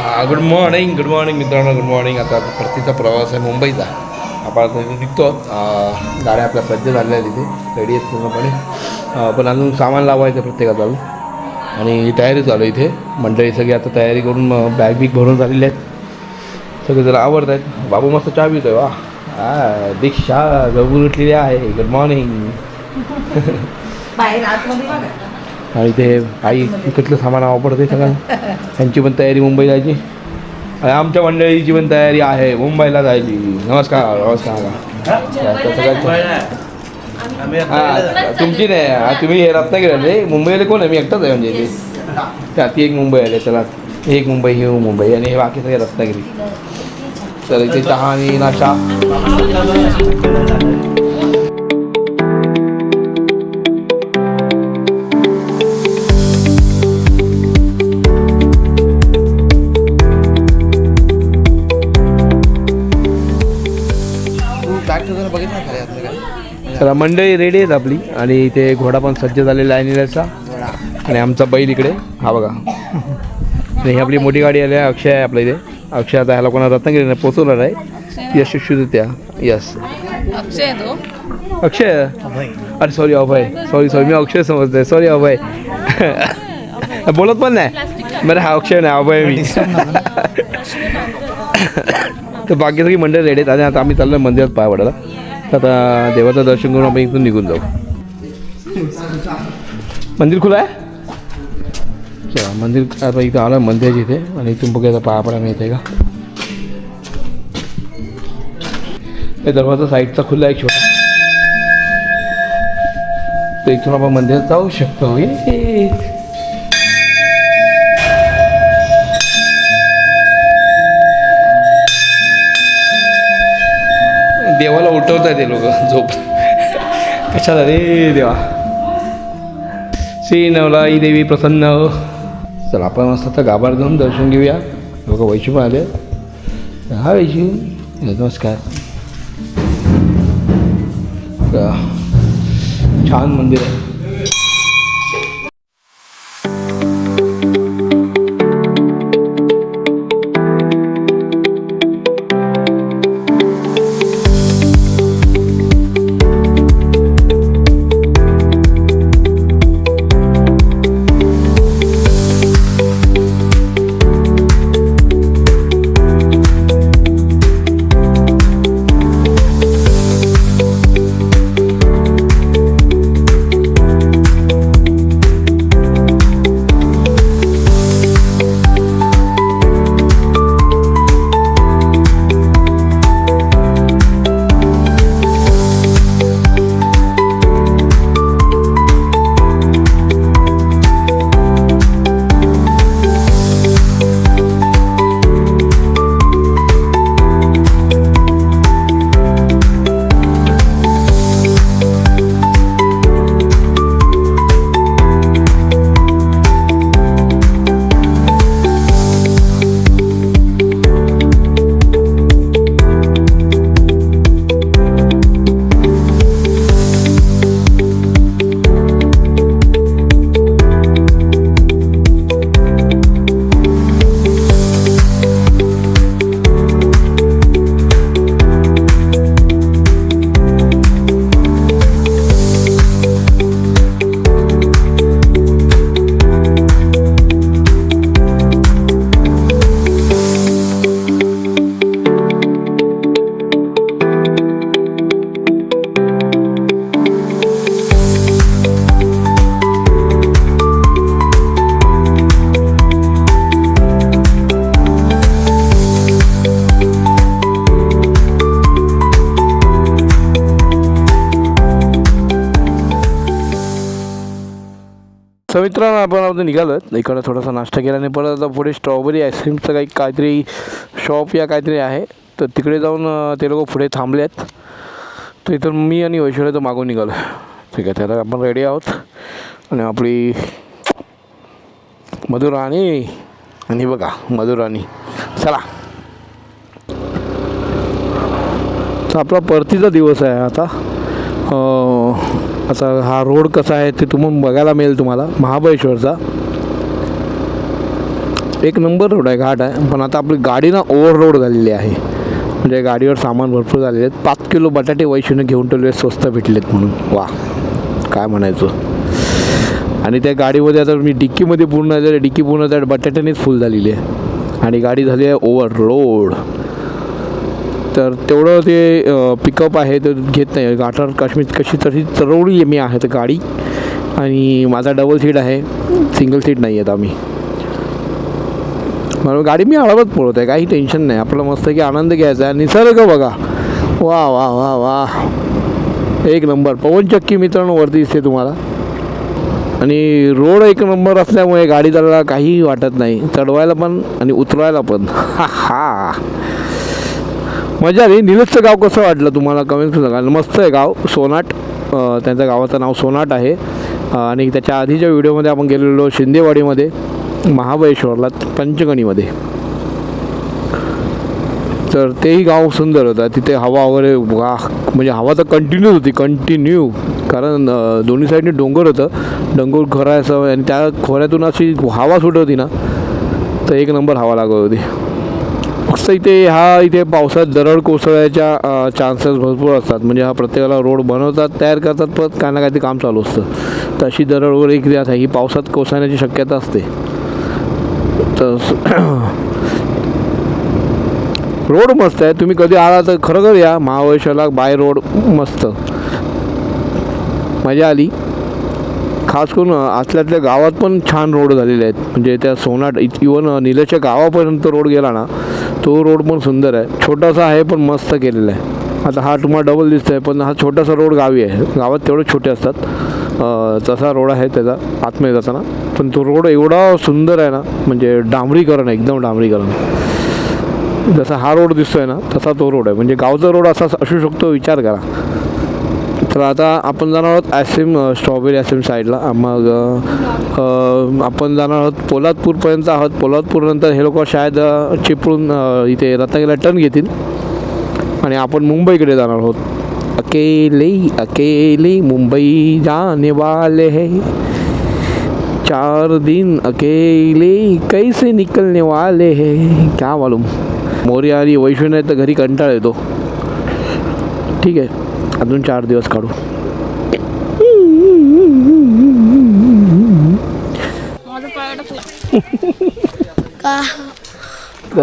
Good morning मित्रांनो, good morning. आता परतीचा प्रवास आहे मुंबईचा. आपण आता इथे निघतो. गाड्या आपल्या सज्ज झालेल्या आहेत, इथे रेडी आहेत पूर्णपणे. पण अजून सामान लावायचं प्रत्येकाचं अजून, आणि तयारी चालू आहे इथे. मंडळी सगळी आता तयारी करून बॅग बिग भरून झालेली आहेत. सगळे जरा आवडत आहेत. बाबू मस्त चहा पितो आहे. वा दीक्षा गबून उठलेली आहे. Good morning. आणि ते आई तिकडलं सामान आवडते सगळं. त्यांची पण तयारी मुंबई जायची, आणि आमच्या मंडळीची पण तयारी आहे मुंबईला जायची. नमस्कार हां, तुमची नाही, तुम्ही हे रत्नागिरी रे. मुंबईला कोण आहे? मी एकटाच आहे म्हणजे ते ती एक मुंबई आले. चला, एक मुंबई ही मुंबई, आणि हे बाकी सगळे रत्नागिरी. तर इथे चहा आणि नाश्ता. तर मंडळी रेडी आहेत आपली, आणि इथे घोडा पण सज्ज झालेला आहे निळ्याचा, आणि आमचा बैल इकडे हा बघा. आणि ही आपली मोठी गाडी आली आहे. अक्षय आहे आपल्या इथे. अक्षय आता ह्याला कोणा रत्नागिरीने पोचवणार आहे. यशस्वी त्या यस अक्षय अरे सॉरी अभय, सॉरी मी अक्षय समजते. सॉरी अभय बोलत पण नाही बरं. हा अक्षय नाही, अभय मी. तर बाकी सगळी मंडळी रेडी आहेत, आणि आता आम्ही चाललो मंदिरात पाय पडायला. तर आता देवाचं दर्शन करून आपण इथून निघून जाऊ. मंदिर खुलं आहे. चला मंदिर आता इथं आलं मंदिराची इथे, आणि इथून बघायचा पाया पडा मिळते का. हे दरवाजा साईडचा खुला आहे छोटा, तर इथून आपण मंदिरात जाऊ शकतो. देवाला उठवत आहे ते लोक झोप कशाला रे देवा. श्री नवलाई देवी प्रसन्न. चला आपण मस्त आता गाभार जाऊन दर्शन घेऊया. लोक वैशू पण आले. हा वैशू नमस्कार. छान मंदिर आहे. तर मित्रांनो आपण आता निघालो. इकडं थोडासा नाश्ता केला, आणि परत आता पुढे स्ट्रॉबेरी आईस्क्रीमचं काहीतरी शॉप या काहीतरी आहे, तर तिकडे जाऊन ते लोक पुढे थांबले आहेत. तर इथं मी आणि वैश्वर्या तर मागून निघालो. ठीक आहे, तर आपण रेडी आहोत, आणि आपली मधुराणी, आणि बघा मधुराणी. चला, तर आपला परतीचा दिवस आहे आता. आता हा रोड कसा आहे ते तुम्हाला बघायला मिळेल तुम्हाला महाबळेश्वरचा. एक नंबर रोड आहे, घाट आहे. पण आता आपली गाडी ना ओव्हरलोड झालेली आहे, म्हणजे गाडीवर सामान भरपूर झालेले आहेत. 5 किलो बटाटे वैशूने घेऊन ठेवले, स्वस्त भेटलेत म्हणून. वा, काय म्हणायचं. आणि त्या गाडीमध्ये आता मी डिक्कीमध्ये पूर्ण डिक्की पूर्ण त्या बटाट्यानेच फुल झालेली आहे आणि गाडी झाली आहे ओव्हरलोड. तर तेवढं ते पिकअप आहे तर घेत नाही. घाटावर काश्मीर कशी तशी चरवली मी आहे तर गाडी. आणि माझा डबल सीट आहे, सिंगल सीट नाही आहेत आम्ही. म्हणून गाडी मी हळवत पळवत आहे, काही टेन्शन नाही. आपलं मस्त की आनंद घ्यायचा आहे. निसर्ग बघा, वा वा वा वा, एक नंबर. पवनचक्की मित्रांनो वरती दिसते तुम्हाला. आणि रोड एक नंबर असल्यामुळे गाडी चालवायला काही वाटत नाही, चढवायला पण आणि उतरवायला पण. हा हा, मजा आली. निलेशचं गाव कसं वाटलं तुम्हाला कमेंट सांगा. मस्त आहे गाव, सोनाट. त्यांच्या गावाचं नाव सोनाट आहे. आणि त्याच्या आधीच्या व्हिडिओमध्ये आपण गेलेलो शिंदेवाडीमध्ये, महाबळेश्वरला, पंचगणीमध्ये. तर तेही गाव सुंदर होतं. तिथे हवा वगैरे वा, म्हणजे हवा तर कंटिन्यू होती, कंटिन्यू. कारण दोन्ही साईडने डोंगर होतं, डोंगर खोरायचं आणि त्या खोऱ्यातून अशी हवा सुटत होती ना, तर एक नंबर हवा लागत होती. फक्त इथे पावसात दरड कोसळायच्या चान्सेस भरपूर असतात. म्हणजे हा प्रत्येकाला रोड बनवतात, तयार करतात, पण काय ना काहीतरी काम चालू असतं. तर अशी दरड वगैरे इकडे आहे, ही पावसात कोसळण्याची शक्यता असते. तर रोड मस्त आहे. तुम्ही कधी आला तर खरोखर या महाबळेश्वरला. बाय रोड मस्त, मजा आली. खास करून आतल्यातल्या गावात पण छान रोड झालेले आहेत. म्हणजे त्या सोनाट इवन निलेशच्या गावापर्यंत रोड गेला ना, तो रोड पण सुंदर आहे. छोटासा आहे पण मस्त केलेला आहे. आता हा तुम्हाला डबल दिसतो आहे, पण हा छोटासा रोड गावी आहे. गावात तेवढे छोटे असतात, तसा रोड आहे त्याचा आतमध्ये जाताना. पण तो रोड एवढा सुंदर आहे ना, म्हणजे डांबरीकरण आहे, एकदम डांबरीकरण. जसा हा रोड दिसतो आहे ना, तसा तो रोड आहे. म्हणजे गावचा रोड असा असू शकतो, विचार करा. तर आता आपण जाणार आहोत आयस्क्रीम, स्ट्रॉबेरी आयस्क्रीम साईडला. मग आपण जाणार आहोत पोलादपूरपर्यंत आहोत. पोलादपूरनंतर हे लोक शायद चिपळूण इथे रत्नागिरीला टर्न घेतील आणि आपण मुंबईकडे जाणार आहोत. अकेले अकेले मुंबई जाने वाले है, 4 दिन अकेले कैसे निकलने वाले है, क्या मालूम. मोर्या आणि वैष्णव तर घरी कंटाळ येतो. ठीक आहे, अजून 4 दिवस काढू.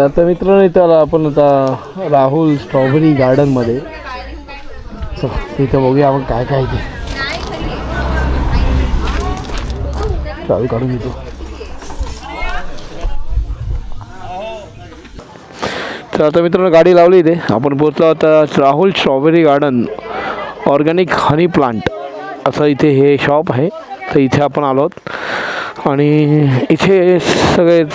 आता मित्रांनो इथं आपण आता राहुल स्ट्रॉबेरी गार्डनमध्ये. तिथं बघूया आपण काय काय ते चालू काढून घेतो. तर आता मित्रांनो गाडी लावली इथे. आपण पोहोचलो आता राहुल स्ट्रॉबेरी गार्डन ऑर्गॅनिक हनी प्लांट असं इथे हे शॉप आहे. तर इथे आपण आलो आहोत आणि इथे सगळेच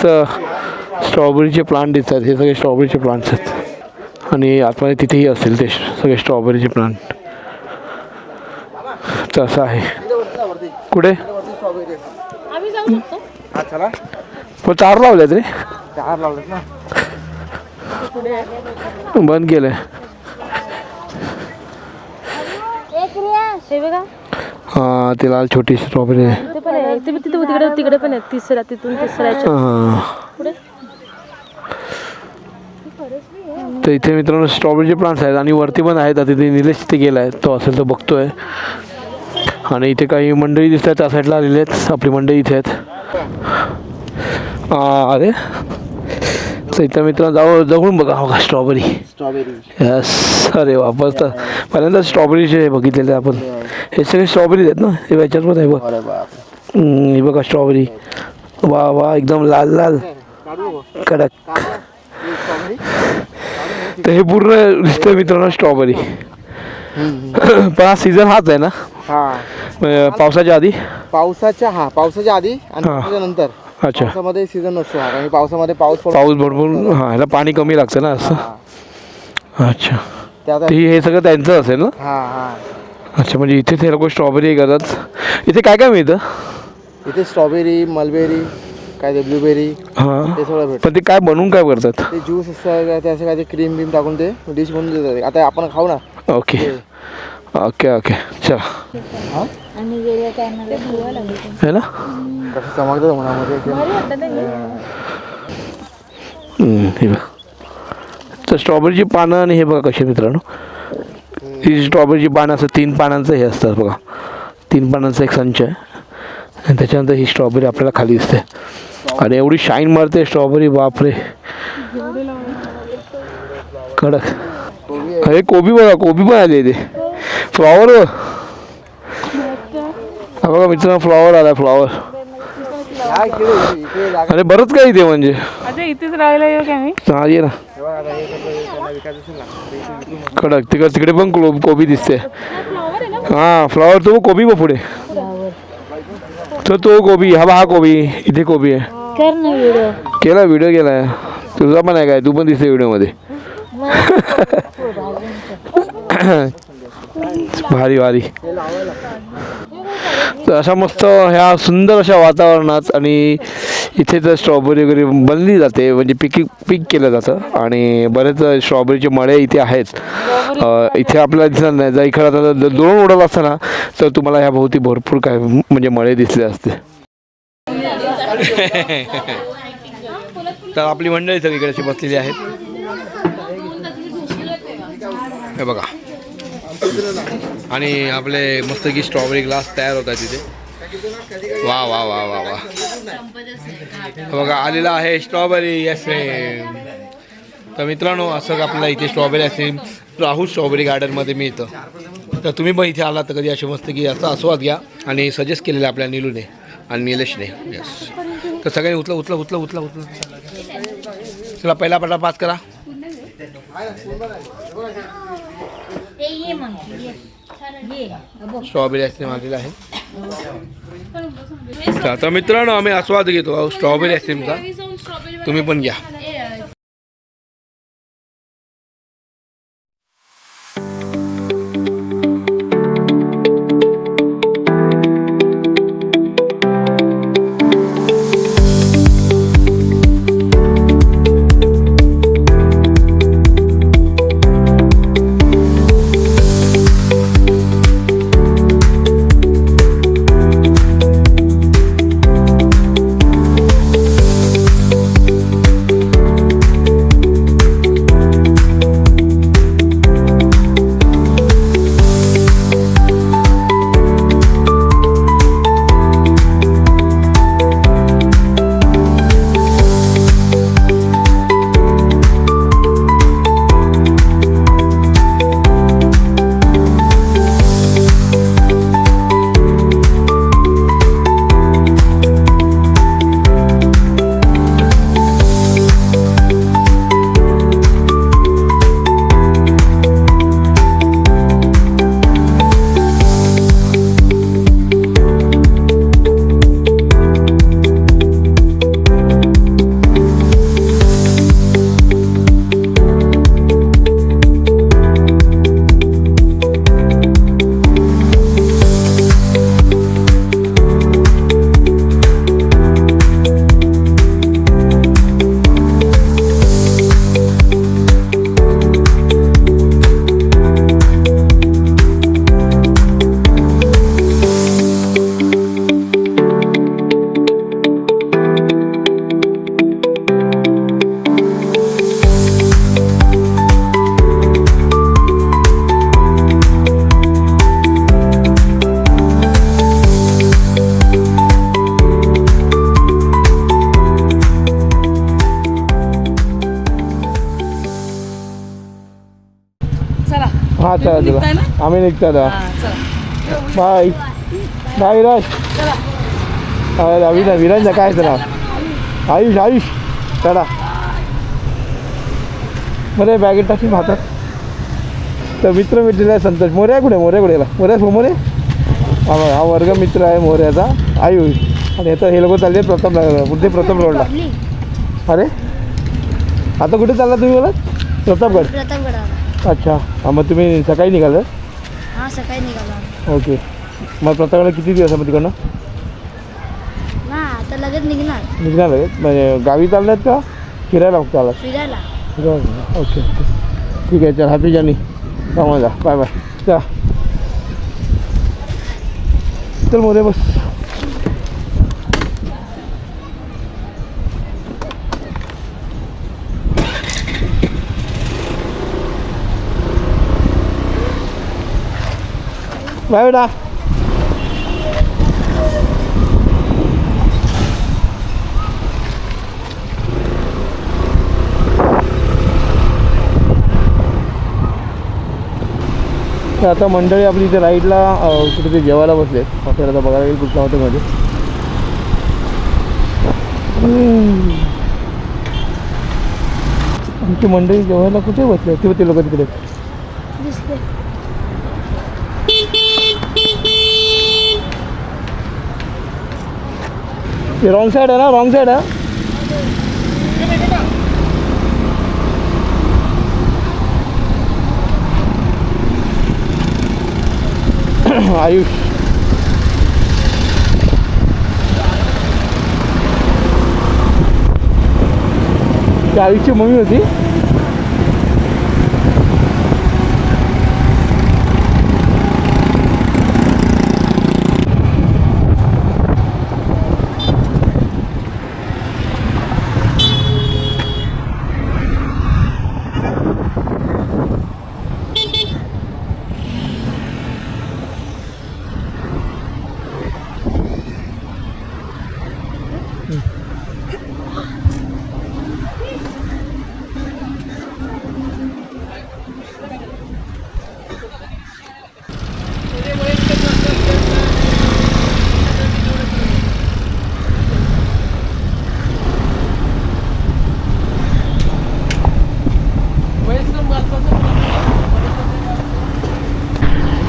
स्ट्रॉबेरीचे प्लांट दिसतात. हे सगळे स्ट्रॉबेरीचे प्लांट्स आहेत आणि आतमध्ये तिथेही असतील ते सगळे स्ट्रॉबेरीचे प्लांट. तर असं आहे. कुठे पण 4 लावलेत रे. 4 लावलेत ना, बंद केलंय. हां, ते लाल छोटी स्ट्रॉबेरी आहे. तिकडे पण आहे. तिसरा तिथून तिसरा. तर इथे मित्रांनो स्ट्रॉबेरीचे प्लांट्स आहेत आणि वरती पण आहेत. आता तिथे निलेश तिथे गेला आहे, तो असेल तर बघतोय. आणि इथे काही मंडळी दिसत आहेत, त्या साईडला आलेले आहेत. आपली मंडळी इथे आहेत. अरे तर इथं मित्रांनो जवळून बघा, हो स्ट्रॉबेरी. यस, अरे वापस तर पहिल्यांदा स्ट्रॉबेरीचे बघितलेले आपण. हे सगळे स्ट्रॉबेरीज आहेत ना, हे ह्याच्यात पण आहे बघ. हे बघा स्ट्रॉबेरी, वा वा, एकदम लाल लाल कडक. तर हे पूर्ण दिसतंय मित्रांनो स्ट्रॉबेरी. पण हा सीझन हाच आहे ना, पावसाच्या आधी. पावसाच्या आधी आणि पावसाच्या नंतर. अच्छा, पावसामध्ये सीझन नसतो हा, आणि पावसामध्ये पाऊस भरपूर. हां, ह्याला पाणी कमी लागतं ना असं. अच्छा, हे सगळं त्यांचं असेल ना. अच्छा, म्हणजे इथे ते लोक स्ट्रॉबेरी करतात. इथे काय काय मिळतं? इथे स्ट्रॉबेरी, मलबेरी, काय ते ब्लूबेरी, हां, ते सगळं भेटतं. पण ते काय बनवून काय करतात? ते ज्यूस असतं, ते असं काय ते क्रीम बीम टाकून ते डिश बनवून देतात. आता आपण खाऊ ना. ओके ओके ओके, चला. है ना, कसं चमकतं मनामध्ये. हे बघा. तर स्ट्रॉबेरीची पानं आणि हे बघा कसे मित्रांनो, ही स्ट्रॉबेरीची पानं असं 3 पानांचं हे असतात बघा. 3 पानांचा एक संच आहे आणि त्याच्यानंतर ही स्ट्रॉबेरी आपल्याला खाली दिसते आणि एवढी शाईन मारते स्ट्रॉबेरी, बापरे कडक. अरे कोबी बघा, कोबी पण आली इथे. फ्लॉवर हा बघा मित्रांनो, फ्लॉवर आला, फ्लॉवर. अरे बरंच काय इथे म्हणजे. इथेच राहायला येऊ का मी? हा ये ना. कडक तिकडे पण कोबी दिसते. हा फ्लॉवर, तो कोबी बघ पुढे. तो कोबी, हा कोबी, इथे कोबी आहे. कर ना व्हिडिओ. केला व्हिडिओ केलाय तुझा पण आहे काय, तू पण दिसते व्हिडिओमध्ये. भारी भारी. तर अशा मस्त ह्या सुंदर अशा वातावरणात आणि इथे तर स्ट्रॉबेरी वगैरे बनली जाते, म्हणजे पीक केलं जातं आणि बरेच स्ट्रॉबेरीचे मळे इथे आहेत. इथे आपल्याला दिसणार नाही. जर इकडे आता दोन उडत असताना तर तुम्हाला ह्या भोवती भरपूर काय म्हणजे मळे दिसले असते. तर आपली मंडळी सगळीकडे अशी बसलेली आहेत. हे बघा आणि आपले मस्त की स्ट्रॉबेरी ग्लास तयार होत आहे तिथे. वा वा वा वा वा. बघा आलेला आहे स्ट्रॉबेरी आईस्क्रीम. तर मित्रांनो असं आपल्याला इथे स्ट्रॉबेरी आईस्क्रीम राहुल स्ट्रॉबेरी गार्डनमध्ये मिळतं. तर तुम्ही पण इथे आलात तर कधी असे मस्त की याचा आस्वाद घ्या. आणि सजेस्ट केलेलं आपल्या नीलूने आणि निलेशने. येस. तर सगळ्यांनी उचला उचला उचला उचला उचला. चला पहिला पटा पास करा. स्ट्रॉबेरी आईस्क्रीम आलेला आहे. तर मित्रांनो आम्ही आस्वाद घेतो स्ट्रॉबेरी आईस्क्रीमचा. तुम्ही पण घ्या. हा चला चला आम्ही निघतो आता. Bye bye Viraj. विराज काय तर नाव आयुष चला बरे बॅगेत टाकून हातात. तर मित्र भेटलेला आहे संतोष. मोर्या कुठे मोर्या समोर आहे. हा वर्ग मित्र आहे मोर्याचा आयुष. आणि आता हे लोक चालले प्रताप रोडला. अरे आता कुठे चालला तुम्ही बोलत? प्रतापगड. अच्छा हां मग तुम्ही सकाळी निघालं? हां सकाळी निघाला. ओके. मग प्रतापगडला किती दिवस आहे मग तिकडनं? ना आता लगेच निघणार. लगेच म्हणजे गावी चालले आहेत का फिरायला फक्त आला? फिरायला. ओके ओके ठीक आहे. चल हॅपी जर्नी. कामा जा. Bye bye. चला चल मोरे बस. बाय बेटा. तर आता मंडळी आपली इथे राईडला कुठे जेवायला बसले. हॉटेल आता बघायला येईल कुठल्या हॉटेलमध्ये. आमची मंडळी जेवायला कुठे बसले ते लोक तिकडे. दिसते. रॉंग साईड आहे ना, रॉंग साईड आहे. आयुष ती आयुषची मम्मी होती.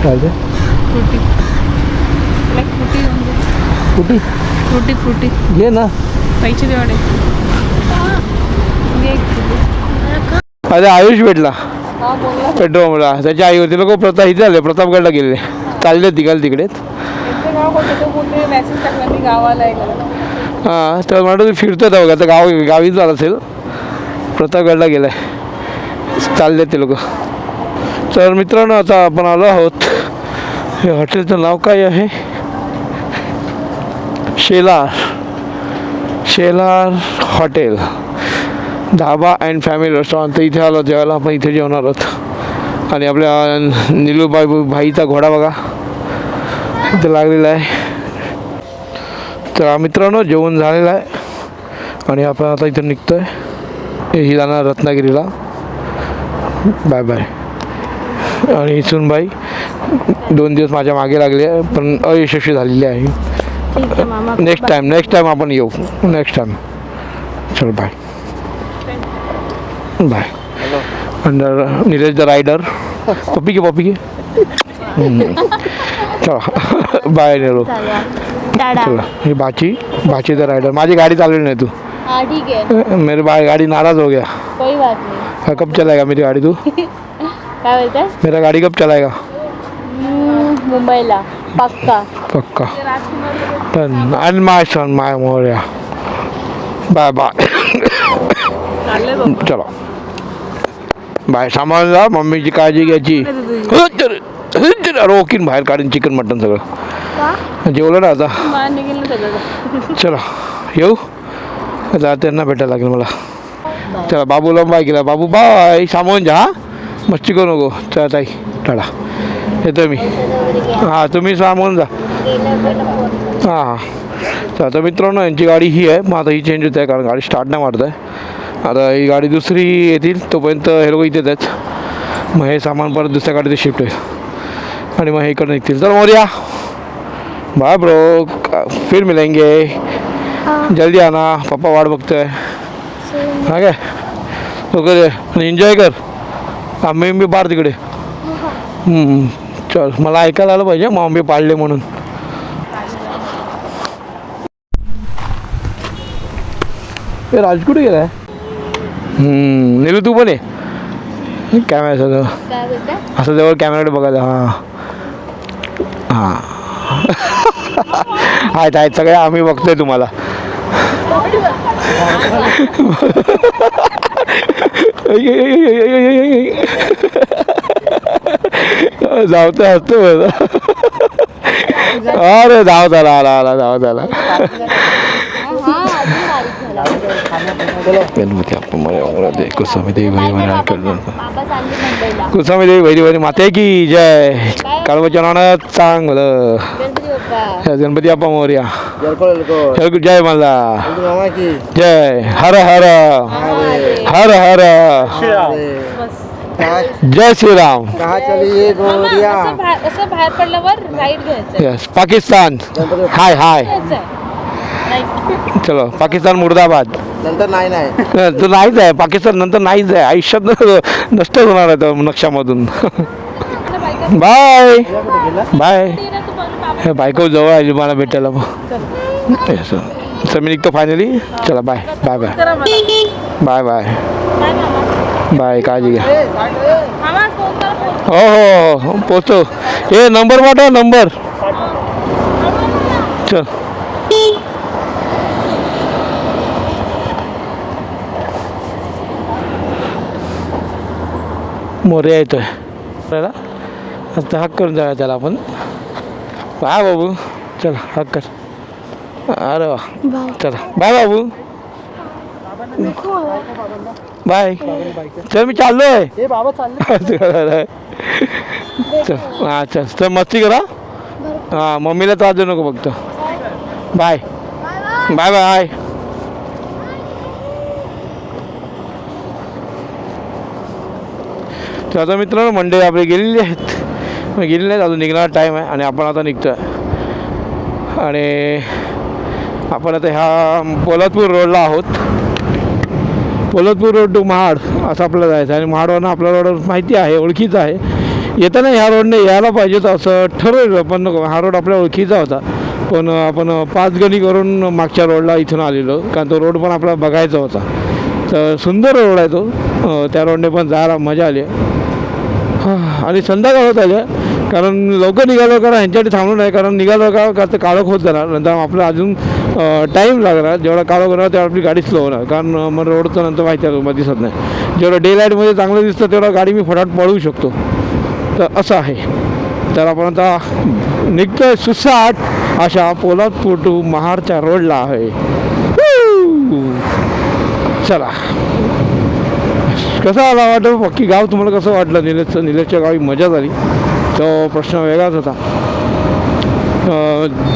चालते फ्रुटी कुठे फ्रुटी फ्रुटी घे ना. पैसे देवाडे अरे आयुष भेटला हा बोलला. पेट्रोलला. त्याची आई होती. लोक इथे आले, प्रतापगडला गेले. चालले तिघाल तिकडेच. त्यांचं गाव होतं तो कुठे मेसेज टाकला मी गावाला आहे का. हां तर म्हणतो तू फिरतोय बघा. आता गावीच झालं असेल. प्रतापगडला गेलाय. चालले ते लोक. तर मित्रांनो आता आपण आलो आहोत. हे हॉटेलचं नाव काय आहे? Shelar hotel dhaba and family restaurant. तर इथे आलो जेवायला. आपण इथे जेवणार आहोत. आणि आपल्या निलूबाई भाईचा घोडा बघा इथे लागलेला आहे. तर मित्रांनो जेवण झालेलं आहे आणि आपण आता इथं निघतो आहे. ही जाणार रत्नागिरीला. Bye bye. आणि इथून बाई 2 दिवस माझ्या मागे लागले पण अयशस्वी झालेली आहे. नेक्स्ट टाईम आपण येऊ. Next time. चल bye bye. Under Neeraj the rider. पप्पी के चला बाय नेलो. चला ही बाची द रायडर. माझी गाडी चालवली नाही तू. हाँ ठीक है, मेरी गाड़ी नाराज़ हो गया. कोई बात नहीं. कब चलाएगा मेरी गाड़ी तू? क्या बोलते हैं? मेरा गाड़ी कब चलाएगा? मुंबईला पक्का. पक्का. पण आणि माय सन माय मोर्या. Bye bye. चला बाय. सामान जा. मम्मीची काळजी घ्यायची. रोकीन बाहेर काढून चिकन मटन सगळं जेवलं ना आता. चला येऊ. आता त्यांना भेटायला लागेल मला. चला बाबूला बाय केला. बाबू बाय. सामावून जा. मस्ती करू नको. चला ताई टाळा. येतो मी. हां तुम्ही सामावून जा. हां हां. तर आता मित्रांनो यांची गाडी ही आहे. मग आता ही चेंज होत आहे कारण गाडी स्टार्ट नाही मारत आहे. आता ही गाडी दुसरी येतील तोपर्यंत हे लोक इथेच आहेत. मग हे सामान परत दुसऱ्या गाडीत शिफ्ट होईल आणि मग हे इकडे निघतील. तर मोर्या बाय ब्रो. फिर मिलेंगे. जल्दी आना. पप्पा वाट बघतोय. हा काय ओके. आणि एन्जॉय कर. आम्ही मी बार तिकडे. चल मला ऐकायला आलं पाहिजे मग आंबे पाळले म्हणून. हे राज कुठे गेलाय? नीलू तू पण आहे कॅमेरा असं जवळ कॅमेराकडे बघायला. हां हां आहेत सगळे आम्ही बघतोय तुम्हाला. धावतो हसतो. अरे धावत आला आला आला धावत आला. चलो गणपती आपण मला दे कुसामी देवी भाई म्हणा कळलं बाबा चालली मुंबईला कुसामी देवी भाई भाई माते की जय काळवाच्या नावानं चांगलं गणपती बाप्पा गणपती बाप्पा मोरया येलको जय मला मामा की जय हर हर हर हर जय श्रीराम कहा चली ये गोरिया असं बाहेर पडल्यावर राईट घ्यायचं यस पाकिस्तान हाय हाय चलो पाकिस्तान मुर्दाबाद नंतर नाही नाही तो नाहीच आहे पाकिस्तान नंतर नाहीच आहे आयुष्यात नष्ट होणार आहे तो नक्षामधून बाय बाय हे बायको जवळ आली मला भेटायला मग येस सर मी निघतो फायनली चला bye bye bye bye bye bye काळजी घ्या हो हो हो पोचतो हे नंबर पाठव नंबर चल मोर्या येतोय आता हक करून जाऊया त्याला आपण बाय बाबू चला हक कर अरे वा चला बाय बाबू बाय चल मी चाललोय हे बाबा चालले चल हां चल चल मस्ती करा हां मम्मीला त्रास देऊ नको फक्त बाय बाय बाय तर आता मित्रांनो मंडळी आपली गेलेली आहेत अजून निघणारा टाईम आहे आणि आपण आता निघतो आहे आणि आपण आता ह्या पोलादपूर रोडला आहोत पोलादपूर रोड टू महाड असं आपल्याला जायचं आहे आणि महाडवरनं आपला रोड माहिती आहे ओळखीचा आहे येताना ह्या रोडने यायला पाहिजे होतं असं ठरवलं पण हा रोड आपल्या ओळखीचा होता पण आपण 5 गणी करून मागच्या रोडला इथून आलेलो कारण तो रोड पण आपल्याला बघायचा होता तर सुंदर रोड आहे तो त्या रोडने पण जायला मजा आली आणि संध्याकाळ होत आली कारण लवकर निघालो कारण ह्यांच्यासाठी थांबलो नाही कारण निघालो का तर काळोख होत जाणार नंतर आपलं अजून टाईम लागणार जेवढा काळोख होणार तेवढा आपली गाडी स्लो होणार कारण मग रोडचं नंतर माहिती आहे मग दिसत नाही जेवढं डे लाईटमध्ये चांगलं दिसतं तेवढं गाडी मी फटाफट पळवू शकतो तर असं आहे तर आपण आता निघतोय सुसाट अशा पोलादपूर टू महाडच्या रोडला आहे चला कसं आला वाटतं पक्की गाव तुम्हाला कसं वाटलं निलेशच्या गावी मजा झाली तो प्रश्न वेगळाच होता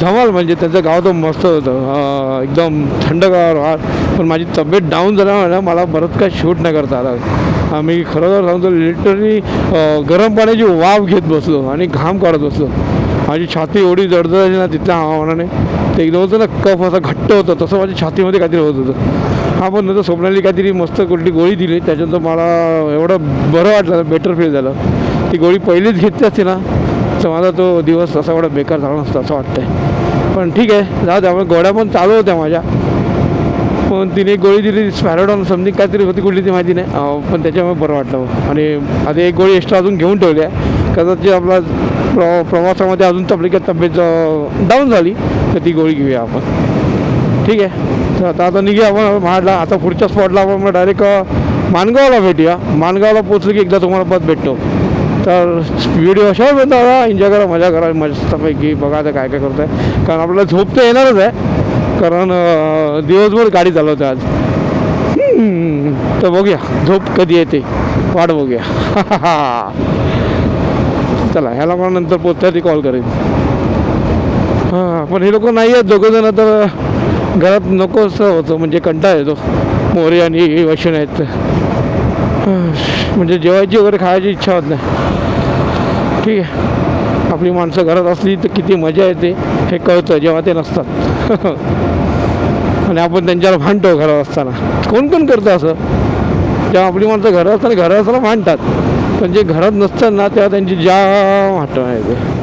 धमाल म्हणजे त्यांचं गाव तर मस्त होतं एकदम थंडगार वार पण माझी तब्येत डाऊन झाल्यामुळे मला बरंच काय शूट नाही करता आला आम्ही खरं सांगतो लिटरली गरम पाण्याची वाफ घेत बसलो आणि घाम काढत बसलो माझी छाती एवढी जडजडायची ना तिथल्या हवामानाने ते एकदम होतं ना कफ असा घट्ट होतं तसं माझ्या छातीमध्ये काहीतरी होत होतं हा पण नंतर स्वप्नाली काहीतरी मस्त कुठली गोळी दिली त्याच्यानंतर मला एवढं बरं वाटलं बेटर फील झालं ती गोळी पहिलीच घेतली असती ना तर माझा तो दिवस असा एवढा बेकार झाला नसता असं वाटतंय पण ठीक आहे जाऊ त्यामुळे गोळ्या पण चालू होत्या माझ्या पण तिने एक गोळी दिली स्पॅरोडॉन समथिंग काहीतरी होती कुठली ती माहिती नाही पण त्याच्यामुळे बरं वाटलं आणि आता एक गोळी एक्स्ट्रा अजून घेऊन ठेवली आहे कदाचित आपला प्रवासामध्ये अजून आपली काही तब्येत डाऊन झाली तर ती गोळी घेऊया आपण ठीक आहे तर आता निघूया आपण महाडला आता पुढच्या स्पॉटला आपण डायरेक्ट माणगावला भेटूया माणगावला पोचलो की एकदा तुम्हाला परत भेटतो तर व्हिडिओ अशावर बनता एन्जॉय करा मजा करा मस्तपैकी बघा आता काय काय करत आहे कारण आपल्याला झोप तर येणारच आहे कारण दिवसभर गाडी चालवते आज तर बघूया झोप कधी येते वाट बघूया चला ह्याला मला नंतर पोचता ती कॉल करेन हां पण हे लोक नाही आहेत दोघंजणं तर घरात नको असं होतं म्हणजे कंटाळा येतो मोरे आणि वैष्णव आहेत म्हणजे जेवायची वगैरे खायची इच्छा होत नाही ठीक आहे आपली माणसं घरात असली तर किती मजा येते हे कळतं जेव्हा ते नसतात आणि आपण त्यांच्यावर भांडतो घरात असताना कोण कोण करतं असं जेव्हा आपली माणसं घरात असताना भांडतात पण जे घरात नसतात ना तेव्हा त्यांची जाम आठवण येते